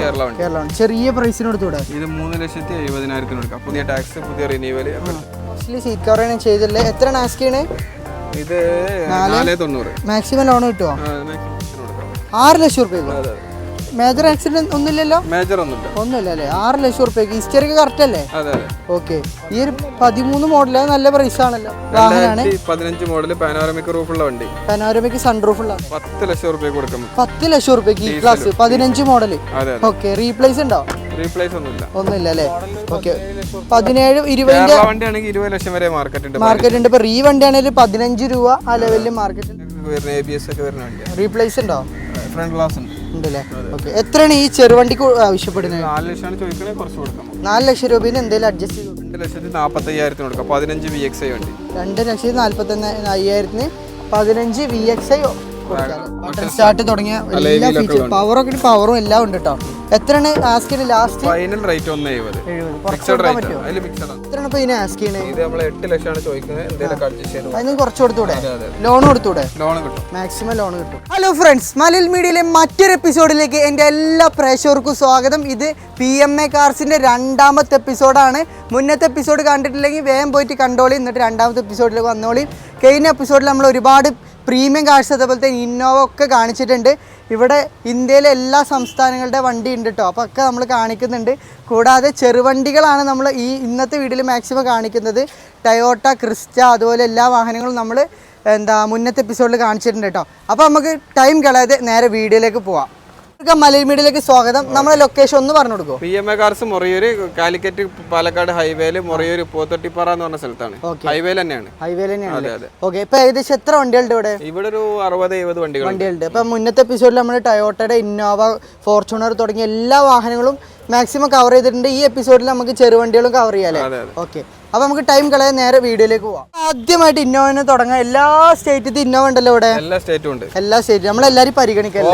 കേരള വണ്ടി ചെറിയ പ്രൈസിന് കൊടുത്തൂടെ? ഇത് 3,70,000 കൊടുക്കാം. പുതിയ ടാക്സ്, പുതിയ റിന്യൂവൽ. സീറ്റ് കവർ ചെയ്തില്ലേ? എത്ര ആസ്ക് ചെയ്യണേ? ഇത് 4,90,000. മാക്സിമം ലോൺ കിട്ടുമോ? 6 ലക്ഷം റുപ്യ. മേജർ ആക്സിഡന്റ് ഒന്നുമില്ലല്ലോ? മേജർ ഒന്നുമില്ല അല്ലേ? 6 ലക്ഷം റുപ്യക്ക്. ഹിസ്റ്ററിക്ക് കറക്റ്റ് അല്ലേ? ഓക്കെ. ഈ ഒരു 13 മോഡല് നല്ല പ്രൈസ് ആണല്ലോ. വാഹനമാണ് 15 മോഡൽ പാനോരമിക് റൂഫുള്ള വണ്ടി. പാനോരമിക് സൺറൂഫ് ഉള്ള 10 ലക്ഷം റുപ്യ കൊടുക്കും. 10 ലക്ഷം റുപ്യക്ക് ഈ ക്ലാസ് 15 മോഡല്. ഓക്കെ. റീപ്ലേസ് ഉണ്ടോ? റീപ്ലേസ് ഒന്നുമില്ല അല്ലേ? ഓക്കെ. 17, 20 വണ്ടിയാണെങ്കിൽ 20 ലക്ഷം വരെ മാർക്കറ്റ് ഉണ്ട്. ഇപ്പൊ റീ വണ്ടി ആണെങ്കിൽ 15 രൂപ ആ ലെവലിൽ മാർക്കറ്റ്. റീപ്ലേസ് ഉണ്ടോ? ഫ്രണ്ട് ഗ്ലാസ് ഉണ്ടല്ലേ? ഓക്കെ. എത്രയാണ് ഈ ചെറുവണ്ടിക്ക് ആവശ്യപ്പെടുന്നത്? 4 ലക്ഷമാണ് ചോദിക്കണേ, കുറച്ച് കൊടുക്കാം. 4 ലക്ഷം രൂപയിൽ എന്തെങ്കിലും അഡ്ജസ്റ്റ് ചെയ്തു? 2,45,000 കൊടുക്കാം. 15 VXI വണ്ടി. 2,45,000 15 VXI ബട്ടൺ സ്റ്റാർട്ട് തുടങ്ങിയ എല്ലാ ഫീച്ചർ പവറും എല്ലാം ഉണ്ട് കേട്ടോ. എത്രയാണ് asking last? Final rate 1,70,000. Fixed rate. അതില് ഫിക്സഡ് ആണ്. എത്രയാണ് ഇപ്പൊ ഇതിന് ആസ്കിന്? ഇത് നമ്മൾ 8 ലക്ഷമാണ് ചോദിക്കുന്നത്. എന്തെങ്കിലും അഡ്ജസ്റ്റ് ചെയ്തു അതിന് കുറച്ച് കൊടുത്തൂടെ? ലോൺ കൊടുത്തൂടെ? ലോൺ കിട്ടും, മാക്സിമം ലോൺ കിട്ടും. ഹലോ ഫ്രണ്ട്സ്, മലയാള മീഡിയയിലെ മറ്റൊരു എപ്പിസോഡിലേക്ക് എൻ്റെ എല്ലാ പ്രേക്ഷകർക്കും സ്വാഗതം. ഇത് PMA കാർസിന്റെ 2ാമത്തെ എപ്പിസോഡാണ്. മുന്നത്തെ എപ്പിസോഡ് കണ്ടിട്ടില്ലെങ്കിൽ വേഗം പോയിട്ട് കണ്ടോളി, എന്നിട്ട് 2ാമത്തെ എപ്പിസോഡിലേക്ക് വന്നോളി. കഴിഞ്ഞ എപ്പിസോഡിൽ നമ്മൾ ഒരുപാട് പ്രീമിയം കാർസ് അതേപോലത്തെ ഇന്നോവ ഒക്കെ കാണിച്ചിട്ടുണ്ട്. ഇവിടെ ഇന്ത്യയിലെ എല്ലാ സംസ്ഥാനങ്ങളുടെ വണ്ടി ഉണ്ട് കേട്ടോ. അപ്പോൾ ഒക്കെ നമ്മൾ കാണിക്കുന്നുണ്ട്. കൂടാതെ ചെറുവണ്ടികളാണ് നമ്മൾ ഈ ഇന്നത്തെ വീഡിയോയിൽ മാക്സിമം കാണിക്കുന്നത്. ടയോട്ട, ക്രിസ്റ്റ, അതുപോലെ എല്ലാ വാഹനങ്ങളും നമ്മൾ മുന്നത്തെ എപ്പിസോഡിൽ കാണിച്ചിട്ടുണ്ട് കേട്ടോ. അപ്പോൾ നമുക്ക് ടൈം കളയാതെ നേരെ വീഡിയോയിലേക്ക് പോവാം. മലയാള മീഡിയയിലേക്ക് സ്വാഗതം. നമ്മുടെ ലൊക്കേഷൻ ഒന്ന് പറഞ്ഞു കൊടുക്കും. PMA കാർസ് മൊറയൂര്, കാലിക്കറ്റ് പാലക്കാട് ഹൈവേയില് മൊറയൂര് പോത്തൊട്ടിപ്പാറ എന്ന് പറഞ്ഞ സ്ഥലത്താണ്. ഹൈവേയിൽ തന്നെയാണ്. ഓക്കെ. ഇപ്പൊ ഏകദേശം എത്ര വണ്ടികളുണ്ട് ഇവിടെ? ഇവിടെ ഒരു 60-70 വണ്ടികളുണ്ട്. ഇപ്പൊ മുന്നത്തെ എപ്പിസോഡിൽ നമ്മൾ ടയോട്ടയുടെ ഇന്നോവ, ഫോർച്യൂണർ തുടങ്ങിയ എല്ലാ വാഹനങ്ങളും മാക്സിമം കവർ ചെയ്തിട്ടുണ്ട്. ഈ എപ്പിസോഡിൽ നമുക്ക് ചെറുവണ്ടികളും കവർ ചെയ്യാല്ലേ? ഓക്കെ. അപ്പൊ നമുക്ക് ടൈം കളയാൻ നേരെ വീഡിയോയിലേക്ക് പോവാം. ആദ്യമായിട്ട് ഇന്നോവനെ തുടങ്ങാം. എല്ലാ സ്റ്റേറ്റിലും ഇന്നോവ ഉണ്ടല്ലോ ഇവിടെ? എല്ലാ സ്റ്റേറ്റും ഉണ്ട്. എല്ലാ സ്റ്റേറ്റും നമ്മളെല്ലാരും പരിഗണിക്കാം.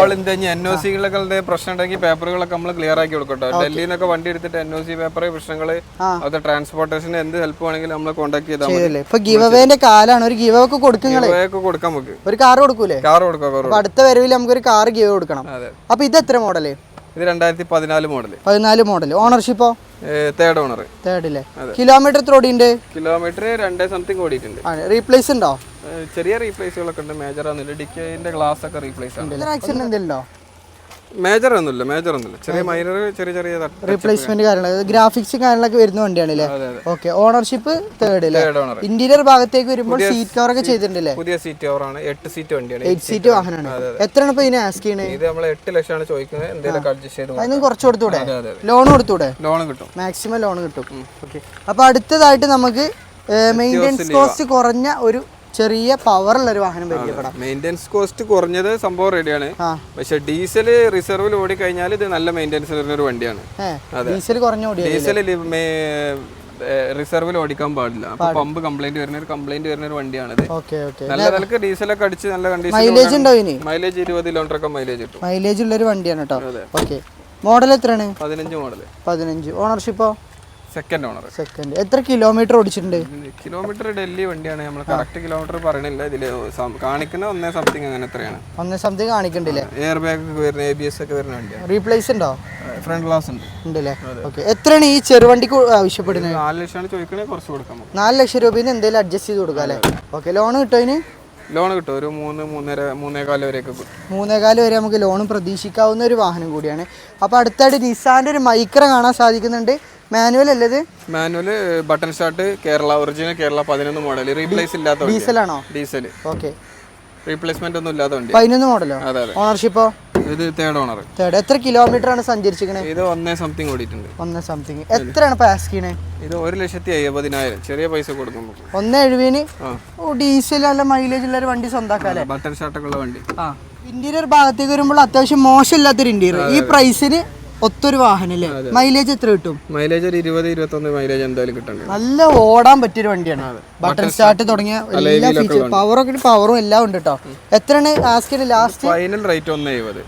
NOC-കളുടെ പ്രശ്നം ഉണ്ടെങ്കിൽ പേപ്പറുകളൊക്കെ നമ്മൾ ക്ലിയർ ആക്കി കൊടുക്കട്ടോ. ഡൽഹിയിൽ നിന്നൊക്കെ വണ്ടി എടുത്തിട്ട് NOC പേപ്പർ പ്രശ്നങ്ങൾ, അത് ട്രാൻസ്പോർട്ടേഷന് എന്ത് ഹെൽപ്പ് വേണമെങ്കിലും നമ്മളെ കോൺടാക്ട് ചെയ്താൽ മതി. ഇപ്പൊ ഗിവ് അവേന്റെ കാലാണ്. ഒരു ഗിവ് ഒക്കെ കൊടുക്കാം. നമുക്ക് ഒരു കാർ കൊടുക്കൂലേ? കാർ കൊടുക്കാം. അടുത്ത വരവിൽ നമുക്ക് ഒരു കാർ ഗിവ് കൊടുക്കണം. അപ്പൊ ഇത് എത്ര മോഡല്? ഇത് 2014 മോഡല്. 14 മോഡല്. ഓണർഷിപ്പോ? Third owner. തേർഡില്ലേ? കിലോമീറ്റർ എത്ര ഓടിയുണ്ട്? കിലോമീറ്റർ 2 സംതിങ് ഓടിയിട്ടുണ്ട്. റീപ്ലേസ് ഉണ്ടോ? ചെറിയ റീപ്ലേസുകളൊക്കെ ഉണ്ട്. മേജർ ഒന്നുമില്ല. ഡിക്കിന്റെ ഗ്ലാസ് ഒക്കെ റീപ്ലേസ് ആണ്. ആക്സിഡന്റ് എന്തെങ്കിലും? മേജർ ഒന്നുമില്ല. ചെറിയ മൈനർ ചെറിയ റീപ്ലേസ്മെന്റ് കാര്യങ്ങൾ, ഗ്രാഫിക്സ് കാര്യങ്ങളൊക്കെ വരുന്ന വണ്ടിയാണല്ലേ? ഓക്കെ. Ownership third. ഇന്റീരിയർ ഭാഗത്തേക്ക് വരുമ്പോൾ സീറ്റ് കവർ ഒക്കെ ചെയ്തിട്ടുണ്ടല്ലേ? പുതിയ സീറ്റ് കവർ ആണ്. 8 സീറ്റ് വണ്ടിയാണ്. 8 സീറ്റ് വാഹനമാണ്. എത്രയാണ് ഇപ്പൊ ഇതിന് ആസ്ക് ചെയ്യണേ? ഇത് നമ്മൾ 8 ലക്ഷമാണ് ചോദിക്കുന്നത്. എന്തെങ്കിലും അഡ്ജസ്റ്റ് ചെയ്തു അതിന് കുറച്ച് കൊടുത്തൂടെ? ലോൺ കൊടുത്തൂടെ? ലോൺ കിട്ടും, മാക്സിമം ലോൺ കിട്ടും. ഓക്കെ. അപ്പൊ അടുത്തതായിട്ട് നമുക്ക് മെയിൻ്റെനൻസ് കോസ്റ്റ് കുറഞ്ഞ ഒരു ചെറിയ പവറുള്ള ഒരു വാഹനം പരിചയപ്പെടാം. മെയിൻ്റെനൻസ് കോസ്റ്റ് കുറഞ്ഞത് സംഭവം റെഡിയാണ്. പക്ഷെ ഡീസൽ റിസർവിൽ ഓടി കഴിഞ്ഞാൽ ഇത് നല്ല മെയിൻ്റെനൻസ് വരുന്ന ഒരു വണ്ടിയാണ്. ഡീസൽ കുറഞ്ഞ ഡീസൽ റിസർവിൽ ഓടിക്കാൻ പാടില്ല. അപ്പൊ പമ്പ് കംപ്ലൈന്റ് വരുന്ന ഒരു വണ്ടിയാണിത്. നല്ല നിലക്ക് ഡീസലൊക്കെ അടിച്ച് നല്ല കണ്ടീഷൻ. മൈലേജ് ഉണ്ടോ ഇതിന്? മൈലേജ് 20 കിലോമീറ്റർ ഒക്കെ മൈലേജ് കിട്ടും. മൈലേജ് ഉള്ള ഒരു വണ്ടിയാണ് കേട്ടോ. ഓക്കെ. മോഡൽ എത്രയാണ്? 15 മോഡൽ. 15. ഓണർഷിപ്പോ? Second owner. എത്ര കിലോമീറ്റർ ഓടിച്ചിട്ടുണ്ട്? കിലോമീറ്റർ ഡൽഹി വണ്ടിയാണ്. നമ്മൾ കറക്റ്റ് കിലോമീറ്റർ പറയണില്ല. ഇതില് കാണിക്കുന്ന 1 സംതിങ് അങ്ങനെ എത്രയാണ്? 1 സംതിങ് കാണിക്കണ്ടല്ലേ? എയർ ബാഗ് വരുന്ന, ABS ഒക്കെ വരുന്ന വണ്ടിയാണ്. റീപ്ലേസ് ഉണ്ടോ? ഫ്രണ്ട് ഗ്ലാസ് ഉണ്ടല്ലേ? ഓക്കെ. എത്രയാണ് ഈ ചെറുവണ്ടിക്ക് ആവശ്യപ്പെടുന്നത്? 4 ലക്ഷമാണ് ചോദിക്കണേ, കുറച്ച് കൊടുക്കാം. 4 ലക്ഷം രൂപയിൽ എന്തെങ്കിലും അഡ്ജസ്റ്റ് ചെയ്ത് കൊടുക്കാം അല്ലേ? ഓക്കെ. ലോൺ കിട്ടും അതിന്? ലോൺ കിട്ടും. ഒരു 3-3.5 വരെയൊക്കെ കിട്ടും. 3.25 വരെ നമുക്ക് ലോൺ പ്രതീക്ഷിക്കാവുന്ന ഒരു വാഹനം കൂടിയാണ്. അപ്പോൾ അടുത്തായിട്ട് നിസാന്റെ ഒരു മൈക്ര കാണാൻ സാധിക്കുന്നുണ്ട്. മാനുവൽ അല്ലത്? Manual button start, Kerala original Kerala 11 model. Replace ഇല്ലാത്ത ഡീസലാണോ? ഡീസൽ. ഓക്കെ. റീപ്ലേസ്മെന്റ് ഒന്നും ഇല്ലാത്ത വണ്ടി. 11 മോഡലോ? ഓണർഷിപ്പോ? ഇത് തേർഡ് ഓണർ. എത്ര കിലോമീറ്റർ ആണ് സഞ്ചരിച്ചിരിക്കുന്നത്? ഇത് 1 സംതിങ് ഓടിയിട്ടുണ്ട്. 1 സംതിങ്. എത്രയാണ് പാസ് ചെയ്യണേ? ഇത് 1,70,000. ചെറിയ പൈസ കൊടുക്കും. 1,70,000. ഡീസൽ നല്ല മൈലേജ് ഉള്ള ഒരു വണ്ടി സ്വന്തമാക്കാല്ലേ? ബട്ടൺ സ്റ്റാർട്ട് ഒക്കെ ഉള്ള വണ്ടി. ഇന്റീരിയർ ഭാഗത്തേക്ക് വരുമ്പോൾ അത്യാവശ്യം മോശമില്ലാത്തൊരു ഇന്റീരിയർ. ഈ പ്രൈസിന് ഒത്തൊരു വാഹനം അല്ലേ? മൈലേജ് എത്ര കിട്ടും? മൈലേജ് ഒരു 20-21 മൈലേജ് എന്തായാലും കിട്ടുന്നുണ്ട്. നല്ല ഓടാൻ പറ്റിയൊരു വണ്ടിയാണ്. ബട്ടൺ സ്റ്റാർട്ട് തുടങ്ങിയ എല്ലാ ഫീച്ചർ പവറും എല്ലാം ഉണ്ട് കേട്ടോ. എത്രയാണ് asking last? Final rate 1,70,000.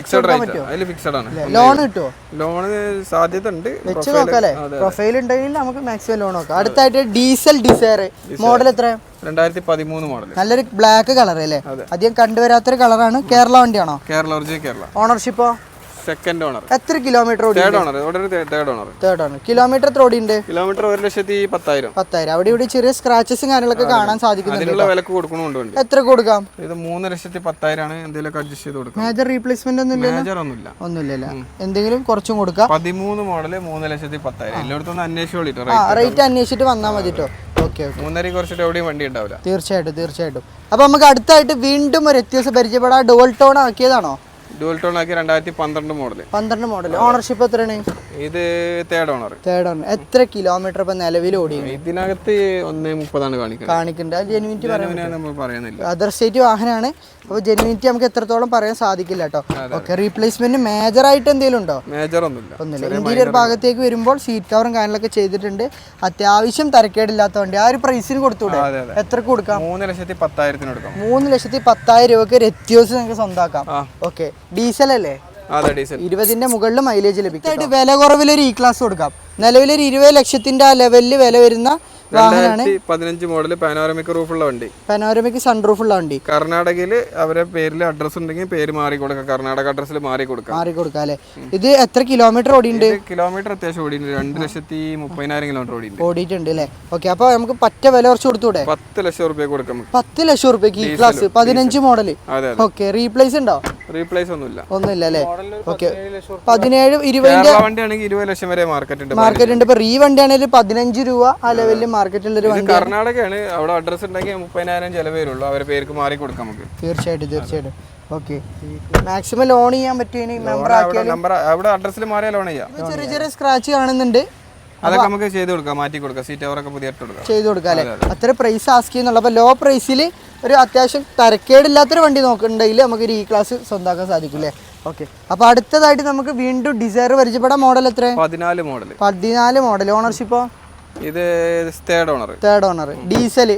Fixed rate. അതിൽ ഫിക്സഡ് ആണ്. ലോൺ കിട്ടുമോ? ലോൺ സാധ്യത ഉണ്ട്. വെച്ച് നോക്കാല്ലേ? പ്രൊഫൈൽ ഉണ്ടെങ്കിൽ നമുക്ക് മാക്സിമം ലോൺ നോക്കാം. അടുത്തായിട്ട് ഡീസൽ ഡിസയർ മോഡൽ എത്ര? 2013 മോഡൽ. നല്ലൊരു ബ്ലാക്ക് കളർ അല്ലേ? അധികം കണ്ടുവരാത്തൊരു കളറാണ്. കേരള വണ്ടിയാണോ? കേരള ഒറിജിനൽ കേരള. ഓണർഷിപ്പോ? Second owner. എത്ര കിലോമീറ്റർ ഓടി? Third owner. Third owner. Third owner. Kilometre എത്ര ഓടിയുണ്ട്? കിലോമീറ്റർ 1,10,000. 10,000. അവിടെ ഇവിടെ ചെറിയ സ്ക്രാച്ചസും കാര്യങ്ങളൊക്കെ കാണാൻ സാധിക്കുന്നുണ്ട്. അതിനുള്ള വിലക്ക് കൊടുക്കണമുണ്ട്. എത്ര കൊടുക്കാം? ഇത് 3,10,000 ആണ്. എന്തെങ്കിലും അഡ്ജസ്റ്റ് ചെയ്ത് കൊടുക്കാം. മേജർ റീപ്ലേസ്മെന്റ് ഒന്നുമില്ല. എന്തെങ്കിലും കുറച്ചും കൊടുക്കാം. 13 മോഡല് 3,10,000. എല്ലായിടത്തും അന്വേഷിച്ചോളിട്ടോ. റേറ്റ് അന്വേഷിച്ചിട്ട് വന്നാൽ മതി കേട്ടോ. ഓക്കെ. 3,500 കുറച്ചിട്ട് എവിടെയും വണ്ടി ഉണ്ടാവില്ല. തീർച്ചയായിട്ടും. അപ്പൊ നമുക്ക് അടുത്തായിട്ട് വീണ്ടും ഒരു വ്യത്യാസം പരിചയപ്പെടാം. ഡുവൽ ടോൺ ആക്കിയതാണോ? ഡുവൽ ടോൺ ആക്കി 2012 മോഡല്. 12 മോഡൽ. ഓണർഷിപ്പ് എത്രയാണ്? ഇത് തേർഡ് ഓണർ. എത്ര കിലോമീറ്റർ ഇപ്പൊ നിലവിൽ ഓടി? ഇതിനകത്ത് 1,30 കാണിക്കുന്നുണ്ട്. ജെനുവിനിറ്റി പറയുന്നില്ല. അതർ സ്റ്റേറ്റ് വാഹനമാണ്. അപ്പോൾ ജെനുവിനിറ്റി നമുക്ക് എത്രത്തോളം പറയാൻ സാധിക്കില്ല കേട്ടോ. ഓക്കെ. റീപ്ലേസ്മെന്റ് മേജർ ആയിട്ട് എന്തെങ്കിലും ഉണ്ടോ? മേജർ ഒന്നുമില്ല. ഇന്റീരിയർ ഭാഗത്തേക്ക് വരുമ്പോൾ സീറ്റ് കവറും കാര്യങ്ങളൊക്കെ ചെയ്തിട്ടുണ്ട്. അത്യാവശ്യം തരക്കേടില്ലാത്ത വണ്ടി. ആ ഒരു പ്രൈസിന് കൊടുത്തൂടെ? എത്ര കൊടുക്കാം? 3,10,000 കൊടുക്കാം. 3,10,000 രൂപക്ക് ഒരു എത്തിയോസ് നിങ്ങൾക്ക് സ്വന്തമാക്കാം. ഓക്കെ. ഡീസൽ അല്ലേ? 20ന്റെ മുകളിൽ മൈലേജ് ലഭിക്കും. വില കുറവിലൊരു ഇ ക്ലാസ് കൊടുക്കാം. നിലവിലൊരു 20 ലക്ഷത്തിന്റെ ആ ലെവലിൽ വില വരുന്ന വാഹനമാണ്. 2015 മോഡൽ പാനോരമിക് റൂഫുള്ള വണ്ടി. പാനോരമിക് സൺറൂഫ് ഉള്ള വണ്ടി. കർണാടകയിൽ അവരെ പേരിൽ അഡ്രസ് ഉണ്ടെങ്കിൽ പേര് മാറി കൊടുക്കാം. കർണാടക അഡ്രസ്സിൽ മാറി കൊടുക്കാം അല്ലേ? ഇത് എത്ര കിലോമീറ്റർ ഓടിയുണ്ട്? കിലോമീറ്റർ അത്യാവശ്യം ഓടിയിട്ടുണ്ട്. 2,30,000 കിലോമീറ്റർ ഓടിയിട്ടുണ്ട് അല്ലേ? ഓക്കെ. അപ്പൊ നമുക്ക് പറ്റ വില കുറച്ച് കൊടുത്തൂടെ? 10 ലക്ഷം റുപ്യ കൊടുക്കാം. 10 ലക്ഷം റുപ്യക്ക് ഈ ക്ലാസ് 15 മോഡൽ. ഓക്കെ. റീപ്ലേസ് ഉണ്ടോ? റീപ്ലേസ് ഒന്നുമില്ല അല്ലേ? ഓക്കെ. 17 20 വണ്ടിയാണെങ്കിൽ 20 ലക്ഷം വരെ മാർക്കറ്റ് ഉണ്ട്. ഇപ്പൊ റീ വണ്ടി ആണെങ്കിൽ 15 രൂപ ആ ലെവലിൽ മാർക്കറ്റിൽ ഒരു വണ്ടി. കർണാടകയാണ്. അവിടെ അഡ്രസ് ഉണ്ടെങ്കിൽ 30,000 ചെലവേ ഉള്ളൂ. അവരെ പേർക്ക് മാറി കൊടുക്കാം നമുക്ക്. തീർച്ചയായിട്ടും. ഓക്കെ. മാക്സിമം ലോൺ ചെയ്യാൻ പറ്റും. മെമ്പർ അവിടെ അഡ്രസ്സിൽ മാറിയാൽ ലോൺ ചെയ്യാം. ചെറിയ സ്ക്രാച്ച് കാണുന്നുണ്ട്. അതൊക്കെ നമുക്ക് ചെയ്ത് കൊടുക്കാം. മാറ്റി കൊടുക്കാം. സീറ്റ് കവറൊക്കെ പുതിയ ചെയ്ത് കൊടുക്കാം അല്ലേ? അത്ര പ്രൈസ് ആസ്ക് ചെയ്യുന്നുള്ളൂ. അപ്പോൾ ലോ പ്രൈസിൽ ഒരു അത്യാവശ്യം തരക്കേടില്ലാത്തൊരു വണ്ടി നോക്കുന്നുണ്ടെങ്കിൽ നമുക്ക് ഒരു ഇ ക്ലാസ് സ്വന്തമാക്കാൻ സാധിക്കും അല്ലേ? ഓക്കെ. അപ്പോൾ അടുത്തതായിട്ട് നമുക്ക് വീണ്ടും ഡിസയർ പരിചയപ്പെടാം. മോഡൽ എത്ര? 14 മോഡൽ. ഓണർഷിപ്പോ? ഇത് തേർഡ് ഓണർ. ഡീസൽ.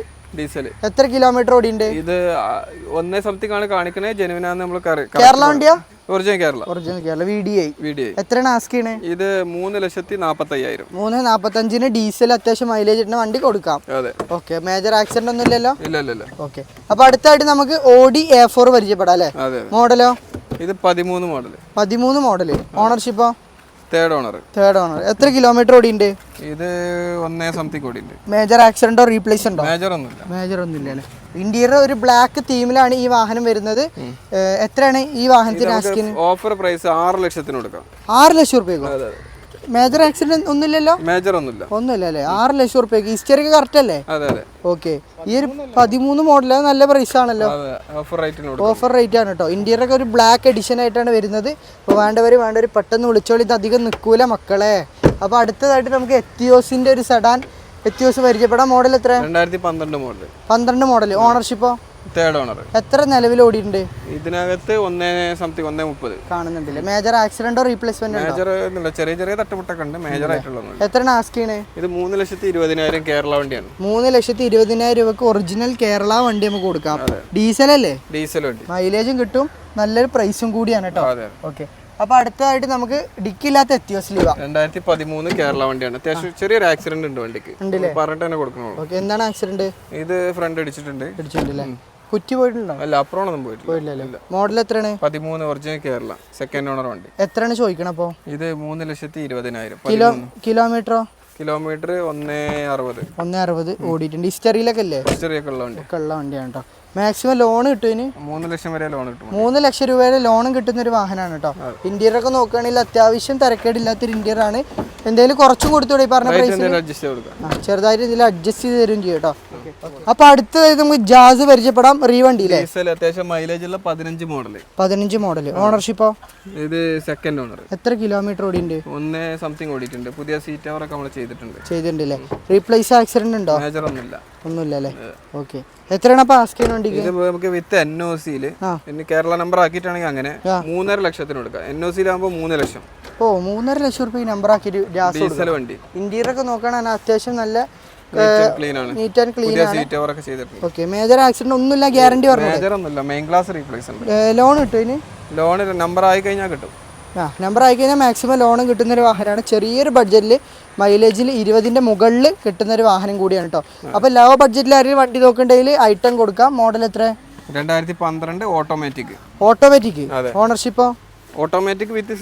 എത്ര കിലോമീറ്റർ ഓടിയുണ്ട്? ഇത് 1 സംതിങ് ആണ് കാണിക്കുന്നത്. ജെനുവിനാന്ന് നമ്മൾ കേരള വണ്ടിയാ? ഒറിജിനൽ കേരള. VDI. എത്രയാണ് ആസ്ക് ചെയ്യണേ? ഇത് 3,45,000. 3,45 ഡീസൽ അത്യാവശ്യം മൈലേജ് ഇടുന്ന വണ്ടി കൊടുക്കാം. ഓക്കെ. മേജർ ആക്സിഡന്റ് ഒന്നും ഇല്ലല്ലോ? ഇല്ല. ഓക്കെ. അപ്പൊ അടുത്തായിട്ട് നമുക്ക് Audi A4 പരിചയപ്പെടാം അല്ലേ? മോഡലോ? ഇത് 13 മോഡൽ. ഓണർഷിപ്പോ? Third owner. എത്ര കിലോമീറ്റർ ഓടിയുണ്ട്? ഇത് 1 സംതിങ് ഓടിയുണ്ട്. മേജർ ആക്സിഡന്റോ റീപ്ലേസ് ഉണ്ടോ? മേജർ ഒന്നുമില്ല അല്ലേ? ഇന്റീരിയർ ഒരു ബ്ലാക്ക് തീമിലാണ് ഈ വാഹനം വരുന്നത്. എത്രയാണ് ഈ വാഹനത്തിന് ആസ്കിന്? ഓഫർ പ്രൈസ് 6 ലക്ഷത്തിന് കൊടുക്കാം. 6 ലക്ഷം റുപ്യക്കോ? മേജർ ആക്സിഡന്റ് ഒന്നുമില്ലല്ലോ? മേജർ ഒന്നുമില്ല അല്ലേ? 6 ലക്ഷം റുപ്യക്ക്. ഹിസ്റ്ററി കറക്റ്റ് അല്ലേ? ഓക്കെ. ഈ ഒരു 13 മോഡൽ നല്ല പ്രൈസ് ആണല്ലോ. ഓഫർ റേറ്റ് ആണ് കേട്ടോ. ഇന്റീരിയർ ഒക്കെ ഒരു ബ്ലാക്ക് എഡിഷൻ ആയിട്ടാണ് വരുന്നത്. അപ്പോൾ വേണ്ടവർ പെട്ടെന്ന് വിളിച്ചോളി. ഇത് അധികം നിൽക്കൂല മക്കളെ. അപ്പോൾ അടുത്തതായിട്ട് നമുക്ക് എത്തിയോസിന്റെ ഒരു സെഡാൻ എത്തിയോസ് പരിചയപ്പെടാം. മോഡൽ എത്ര? 2012 മോഡൽ. ഓണർഷിപ്പോ? Third owner. എത്ര നിലവിൽ ഓടിയിട്ടുണ്ട്? ഇതിനകത്ത് 1.30 കാണുന്നുണ്ടില്ലേ? Major ആക്സിഡന്റോ replacement? ചെറിയ തട്ടുമുട്ടൊക്കെ ഉണ്ട്. മേജർ ആയിട്ടുള്ള. എത്ര ആസ്ക് ചെയ്യണേ? ഇത് 3,20,000 കേരള വണ്ടിയാണ്. 3,20,000 രൂപക്ക് ഒറിജിനൽ കേരള വണ്ടി നമുക്ക് കൊടുക്കാം. ഡീസൽ അല്ലേ? ഡീസൽ വണ്ടി. മൈലേജും കിട്ടും. നല്ലൊരു പ്രൈസും കൂടിയാണ് കേട്ടോ. ഓക്കെ. അപ്പൊ അടുത്തതായിട്ട് നമുക്ക് ഡിക്കില്ലാത്ത എത്തിയോസ് ലീവ. 2013 കേരള വണ്ടിയാണ്. അത്യാവശ്യം ചെറിയൊരു ആക്സിഡന്റ് ഉണ്ട് വണ്ടിക്ക്. പറഞ്ഞിട്ട് തന്നെ കൊടുക്കണുള്ളൂ. എന്താണ് ആക്സിഡന്റ്? ഇത് ഫ്രണ്ട് അടിച്ചിട്ടുണ്ട്. കുറ്റി പോയിട്ടുണ്ടോ? അല്ല, അപ്പുറമൊന്നും പോയിട്ടില്ല. മോഡൽ എത്രയാണ്? 13 ഒറിജിനൽ കേരള സെക്കൻഡ് ഓണർ വണ്ടി. എത്രയാണ് ചോദിക്കണം അപ്പോ? ഇത് 3,20,000. കിലോമീറ്ററോ? കിലോമീറ്റർ 160 ഓടിയിട്ടുണ്ട്. ഹിസ്റ്ററിയിലൊക്കെ അല്ലേ? ഹിസ്റ്ററിയൊക്കെ ഉള്ള വണ്ടിയാണ് കേട്ടോ. മാക്സിമം ലോൺ കിട്ടും. 3 ലക്ഷം വരെ ലോൺ കിട്ടും. 3 ലക്ഷം രൂപ വരെ ലോണും കിട്ടുന്ന ഒരു വാഹനമാണ് കേട്ടോ. ഇന്റീരിയർ ഒക്കെ നോക്കുകയാണെങ്കിൽ അത്യാവശ്യം തരക്കേടില്ലാത്തൊരു ഇന്റീരിയർ ആണ്. എന്തെങ്കിലും കുറച്ചും കൊടുത്തൂടെ? പറഞ്ഞ പ്രൈസ് ചെറുതായിട്ട് ഇതിൽ അഡ്ജസ്റ്റ് ചെയ്ത് തരും ചെയ്യും കേട്ടോ. അപ്പൊ അടുത്തതായി നമുക്ക് ജാസ് പരിചയപ്പെടാം. റീവണ്ടിയിലെ അത്യാവശ്യം മൈലേജ് ഉള്ള 15 മോഡൽ. ഓണർഷിപ്പോ? ഇത് സെക്കൻഡ് ഓണർ. എത്ര കിലോമീറ്റർ ഓടിയുണ്ട്? 1 സംതിങ് ഓടിയിട്ടുണ്ട്. പുതിയ സീറ്റ് കവറൊക്കെ നമ്മൾ ചെയ്തിട്ടുണ്ടല്ലേ? റീപ്ലേസ് ആക്സിഡന്റ് ഉണ്ടോ? മേജർ ഒന്നുമില്ല അല്ലേ? ഓക്കെ. എത്രയാണ് അപ്പൊ ആസ്ക് ചെയ്യുന്ന വണ്ടിക്ക്? ഇത് നമുക്ക് വിത്ത് NOC-യിൽ കേരള നമ്പർ ആക്കിയിട്ടാണെങ്കിൽ അങ്ങനെ 3.5 ലക്ഷത്തിന് കൊടുക്കാം. NOC-ലാകുമ്പോൾ 3 ലക്ഷം. 3.5 ലക്ഷം റുപ്യ നമ്പർ ആക്കി ഡീസൽ വണ്ടി. ഇന്റീരിയർ ഒക്കെ നോക്കുകയാണെങ്കിൽ അത്യാവശ്യം നല്ല നീറ്റ് ആൻഡ് ക്ലീൻ ആണ്. ഓക്കെ. മേജർ ആക്സിഡന്റ് ഒന്നുമില്ല. ഗ്യാരണ്ടി പറഞ്ഞു. മെയിൻ ക്ലാസ് റീപ്ലേസ് ഉണ്ട്. ലോൺ കിട്ടും? ലോൺ നമ്പർ ആയി കഴിഞ്ഞാൽ കിട്ടും. നമ്പർ ആയി കഴിഞ്ഞാൽ മാക്സിമം ലോണും കിട്ടുന്നൊരു വാഹനമാണ്. ചെറിയൊരു ബഡ്ജറ്റിൽ മൈലേജിൽ 20ന്റെ മുകളിൽ കിട്ടുന്നൊരു വാഹനം കൂടിയാണ് കേട്ടോ. അപ്പോൾ ലോ ബഡ്ജറ്റിൽ ആരെങ്കിലും വണ്ടി നോക്കണ്ടെങ്കിൽ ഐറ്റം കൊടുക്കാം. മോഡൽ എത്ര? 2012 ഓട്ടോമാറ്റിക്. ഓണർഷിപ്പോ? Automatic with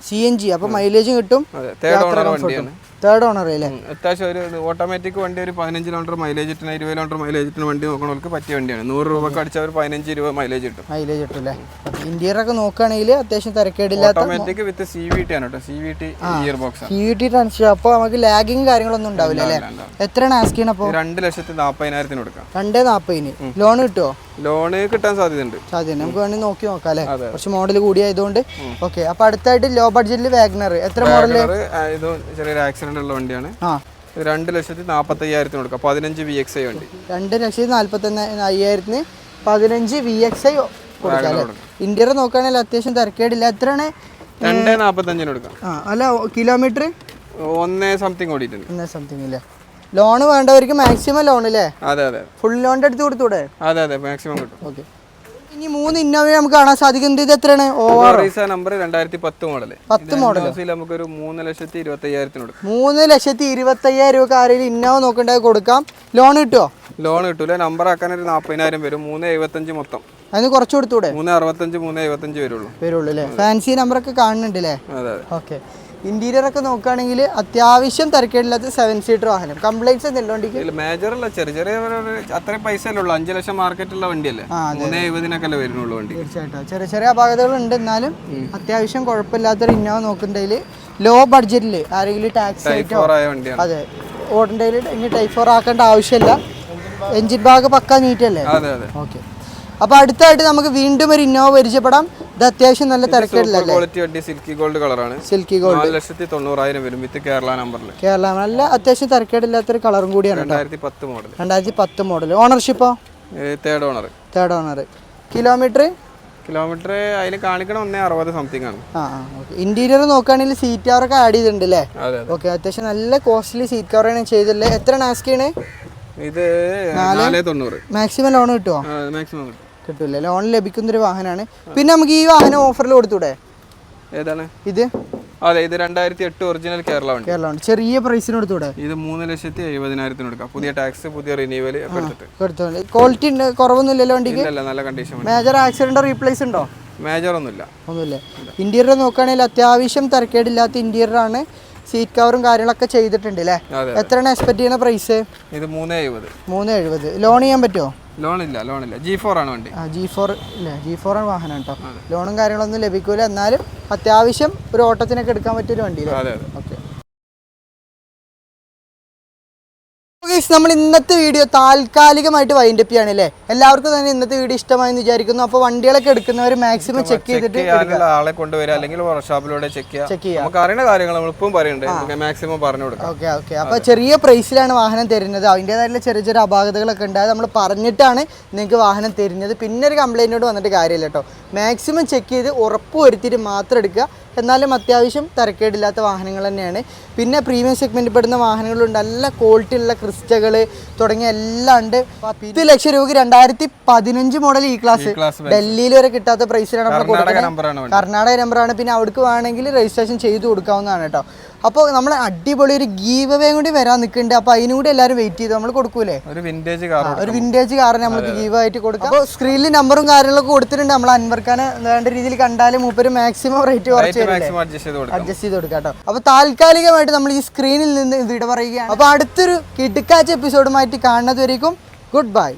CNG. അപ്പോൾ മൈലേജും കിട്ടും. അതെ, തേർഡ് ഓണർ വണ്ടിയാണ്. തേർഡ് ഓണർ അല്ലേ? അത്യാവശ്യം ഒരു ഓട്ടോമാറ്റിക് വണ്ടി ഒരു 15 കിലോമീറ്റർ മൈലേജ് കിട്ടുന്ന 20 കിലോമീറ്റർ മൈലേജ് കിട്ടുന്ന വണ്ടി നോക്കണവർക്ക് പറ്റിയ വണ്ടിയാണ്. 100 രൂപക്ക് അടിച്ചാൽ ഒരു 15-20 മൈലേജ് കിട്ടും. അല്ലേ? ഇന്റീരിയർ ഒക്കെ നോക്കുകയാണെങ്കിൽ അത്യാവശ്യം തിരക്കേടില്ലാത്ത ഓട്ടോമാറ്റിക് വിത്ത് CVT ആണ് കേട്ടോ. CVT gear box. CVT transfer. അപ്പോൾ നമുക്ക് ലാഗിങ് കാര്യങ്ങളൊന്നും ഉണ്ടാവില്ല അല്ലേ? എത്രയാണ് ആസ്ക് ചെയ്യണം? അപ്പോൾ 2,40,000 കൊടുക്കാം. 2,40,000. ലോൺ കിട്ടുമോ? ലോണ് കിട്ടാൻ സാധ്യതയുണ്ട്. നമുക്ക് വേണമെങ്കിൽ നോക്കി നോക്കാം അല്ലേ? കുറച്ച് മോഡൽ കൂടിയായതുകൊണ്ട്. ഓക്കെ. അപ്പൊ അടുത്തായിട്ട് ലോ ബഡ്ജറ്റിൽ വാഗ്നർ. എത്ര മോഡൽ? ഇത് ചെറിയൊരു ആക്സിഡന്റ് ഉള്ള വണ്ടിയാണ്. 2,45,000 കൊടുക്കാം. 15 VXI വണ്ടി. 2,45,000 15 VXI കൊടുക്കാം. ഇന്റീരിയർ നോക്കുകയാണെങ്കിൽ അത്യാവശ്യം തിരക്കേടില്ല. എത്രയാണ്? 2,45 കൊടുക്കാം. അല്ല, കിലോമീറ്റർ 1 സംതിങ് ഓടിയിട്ടുണ്ട്. 1 സംതിങ് അല്ലേ? ലോണ് വേണ്ടവർക്ക് മാക്സിമം ലോൺ അല്ലേ? അതെ. ഫുൾ ലോണിന്റെ അടുത്ത് കൊടുത്തൂടെ? അതെ, മാക്സിമം കിട്ടും. ഓക്കെ. ഇനി 3 ഇന്നോവ നമുക്ക് കാണാൻ സാധിക്കുന്നത്. ഇത് എത്രയാണ്? Over number 2010 model. 10 മോഡൽ നമുക്കൊരു 3,25,000 കൊടുക്കാം. 3,25,000 രൂപ ആരെങ്കിലും ഇന്നോവ നോക്കണ്ടത് കൊടുക്കാം. ലോൺ കിട്ടുമോ? ലോൺ കിട്ടൂല. നമ്പർ ആക്കാൻ ഒരു 40,000 വരും. 3,75 മൊത്തം. അതിന് കുറച്ച് കൊടുത്തൂടെ? 3,65 3,75 വരുള്ളൂ അല്ലേ? ഫാൻസി നമ്പറൊക്കെ കാണുന്നുണ്ട് അല്ലേ? അതെ. ഓക്കെ. ഇന്റീരിയർ ഒക്കെ നോക്കുകയാണെങ്കിൽ അത്യാവശ്യം തിരക്കേടില്ലാത്ത 7 സീറ്റർ വാഹനം. കംപ്ലൈൻസ് എന്തെങ്കിലും മേജറല്ല, ചെറിയ അത്രയും പൈസ ഉള്ളൂ. 5 ലക്ഷം മാർക്കറ്റുള്ള വണ്ടിയല്ലേ? 3,70,000 വരുന്നുള്ളൂ വണ്ടി. തീർച്ചയായിട്ടും ചെറിയ അപാകതകൾ ഉണ്ട്. എന്നാലും അത്യാവശ്യം കുഴപ്പമില്ലാത്തൊരു ഇന്നോവ നോക്കുന്നതിൽ ലോ ബഡ്ജറ്റിൽ ആരെങ്കിലും ടാക്സി ആയിട്ടോ അതെ ഓടേണ്ടതിൽ ഇനി ടൈപ്പ് 4 ആക്കേണ്ട ആവശ്യമില്ല. എഞ്ചിൻ ഭാഗം പക്കാ നീറ്റല്ലേ? ഓക്കെ. അപ്പൊ അടുത്തായിട്ട് നമുക്ക് വീണ്ടും ഒരു ഇന്നോവ പരിചയപ്പെടാം. ഇത് അത്യാവശ്യം നല്ല തിരക്കേടില്ലല്ലേ? സിൽക്കി ഗോൾഡ് കളറാണ്. 4,90,000 വരും വിത്ത് കേരള നമ്പറിൽ. കേരള നല്ല അത്യാവശ്യം തിരക്കേടില്ലാത്തൊരു കളറും കൂടിയാണ്. 2010 മോഡൽ. 2010 മോഡൽ. ഓണർഷിപ്പോ? Third owner. കിലോമീറ്റർ അതിന് കാണിക്കണം 1,60 സംതിങ് ആണ്. ഇന്റീരിയർ നോക്കുകയാണെങ്കിൽ സീറ്റ് കവറൊക്കെ ആഡ് ചെയ്തിട്ടുണ്ട് അല്ലേ? ഓക്കെ. അത്യാവശ്യം നല്ല കോസ്റ്റ്ലി സീറ്റ് കവറാണ് ചെയ്തില്ലേ? എത്രയാണ് ആസ്ക് ചെയ്യണേ? ഇത് 4,90. മാക്സിമം ലോൺ കിട്ടുമോ? മാക്സിമം കിട്ടൂല്ലേ? ലോൺ ലഭിക്കുന്നൊരു വാഹനമാണ്. പിന്നെ നമുക്ക് ഈ വാഹനം ഓഫറിൽ കൊടുത്തൂടെ? ഏതാണ് ഇത്? അതെ, ഇത് 2008 ഒറിജിനൽ കേരള വണ്ടി. ചെറിയ പ്രൈസിന് കൊടുത്തൂടെ? ഇത് 3,70,000 കൊടുക്കാം. പുതിയ ടാക്സ്, പുതിയ റിന്യൂവൽ കൊടുത്തോണ്ട്. ക്വാളിറ്റി കുറവൊന്നുമില്ലല്ലോ വണ്ടിക്ക്? നല്ല കണ്ടീഷൻ. മേജർ ആക്സിഡന്റ് റീപ്ലേസ് ഉണ്ടോ? മേജർ ഒന്നുമില്ല. ഇന്റീരിയർ നോക്കുകയാണെങ്കിൽ അത്യാവശ്യം തിരക്കേടില്ലാത്ത ഇന്റീരിയർ ആണ്. സീറ്റ് കവറും കാര്യങ്ങളൊക്കെ ചെയ്തിട്ടുണ്ട് അല്ലേ? എത്രയാണ് എക്സ്പെക്ട് ചെയ്യുന്ന പ്രൈസ്? ഇത് 3,70. ലോൺ ചെയ്യാൻ പറ്റുമോ? ലോണില്ല. G4 ആണ് വണ്ടി. G4 ഇല്ലേ? G4 ആണ് വാഹനം കേട്ടോ. ലോണും കാര്യങ്ങളൊന്നും ലഭിക്കൂല. എന്നാലും അത്യാവശ്യം ഒരു ഓട്ടത്തിനൊക്കെ എടുക്കാൻ പറ്റിയൊരു വണ്ടി. ഓക്കെ. നമ്മൾ ഇന്നത്തെ വീഡിയോ താൽക്കാലികമായിട്ട് വൈൻഡപ്പ് ചെയ്യണല്ലേ? എല്ലാവർക്കും തന്നെ ഇന്നത്തെ വീഡിയോ ഇഷ്ടമായെന്ന് വിചാരിക്കുന്നു. അപ്പോൾ വണ്ടികളൊക്കെ എടുക്കുന്നവർ മാക്സിമം ചെക്ക് ചെയ്തിട്ട് ആളെ കൊണ്ടുവരിക, അല്ലെങ്കിൽ വർക്ക്ഷോപ്പിലൂടെ ചെക്ക് ചെയ്യുക. നമുക്ക് അറിയുന്ന കാര്യങ്ങൾ നമ്മളിപ്പം പറയണ്ടേ, മാക്സിമം പറഞ്ഞു കൊടുക്കാം. ഓക്കെ. അപ്പോൾ ചെറിയ പ്രൈസിലാണ് വാഹനം തരുന്നത്. അതിൻ്റെതായിട്ടുള്ള ചെറിയ അപാകതകളൊക്കെ ഉണ്ട്. അത് നമ്മൾ പറഞ്ഞിട്ടാണ് നിങ്ങൾക്ക് വാഹനം തരുന്നത്. പിന്നെ ഒരു കംപ്ലൈൻറ്റോട് വന്നിട്ട് കാര്യമില്ല കേട്ടോ. മാക്സിമം ചെക്ക് ചെയ്ത് ഉറപ്പ് വരുത്തിയിട്ട് മാത്രം എടുക്കുക. എന്നാലും അത്യാവശ്യം തിരക്കേടില്ലാത്ത വാഹനങ്ങൾ തന്നെയാണ്. പിന്നെ പ്രീമിയം സെഗ്മെന്റിൽ പെടുന്ന വാഹനങ്ങളുണ്ട്. നല്ല ക്വാളിറ്റി ഉള്ള ക്രിസ്റ്റകൾ തുടങ്ങിയ എല്ലാം ഉണ്ട്. 10 ലക്ഷം രൂപയ്ക്ക് 2015 മോഡൽ ഈ ക്ലാസ് ഡൽഹിയിൽ വരെ കിട്ടാത്ത പ്രൈസിലാണ് നമ്മൾ കൊടുക്കുന്നത്. കർണാടക നമ്പറാണ്. പിന്നെ അവിടേക്ക് വേണമെങ്കിൽ രജിസ്ട്രേഷൻ ചെയ്ത് കൊടുക്കാവുന്നതാണ് കേട്ടോ. അപ്പോൾ നമ്മൾ അടിപൊളി ഒരു ഗീവ് അവേ കൂടി വരാൻ നിൽക്കുന്നുണ്ട്. അപ്പോൾ അതിനും കൂടി എല്ലാവരും വെയിറ്റ് ചെയ്ത് നമ്മൾ കൊടുക്കൂലേ? ഒരു വിന്റേജ് കാർ നമുക്ക് ഗീവ് ആയിട്ട് കൊടുക്കാം. അപ്പോൾ സ്ക്രീനിൽ നമ്പറും കാര്യങ്ങളൊക്കെ കൊടുത്തിട്ടുണ്ട്. നമ്മൾ അൻവർഖാനെ വേണ്ട രീതിയിൽ കണ്ടാലും മൂപ്പര് മാക്സിമം റേറ്റ് കുറച്ച് അഡ്ജസ്റ്റ് ചെയ്ത് കൊടുക്കാം കേട്ടോ. അപ്പോൾ താൽക്കാലികമായിട്ട് നമ്മൾ ഈ സ്ക്രീനിൽ നിന്ന് വിട പറയുകയാണ്. അപ്പോൾ അടുത്തൊരു കിടുക്കാച്ച എപ്പിസോഡുമായിട്ട് കാണുന്നത് വരേക്കും ഗുഡ് ബൈ.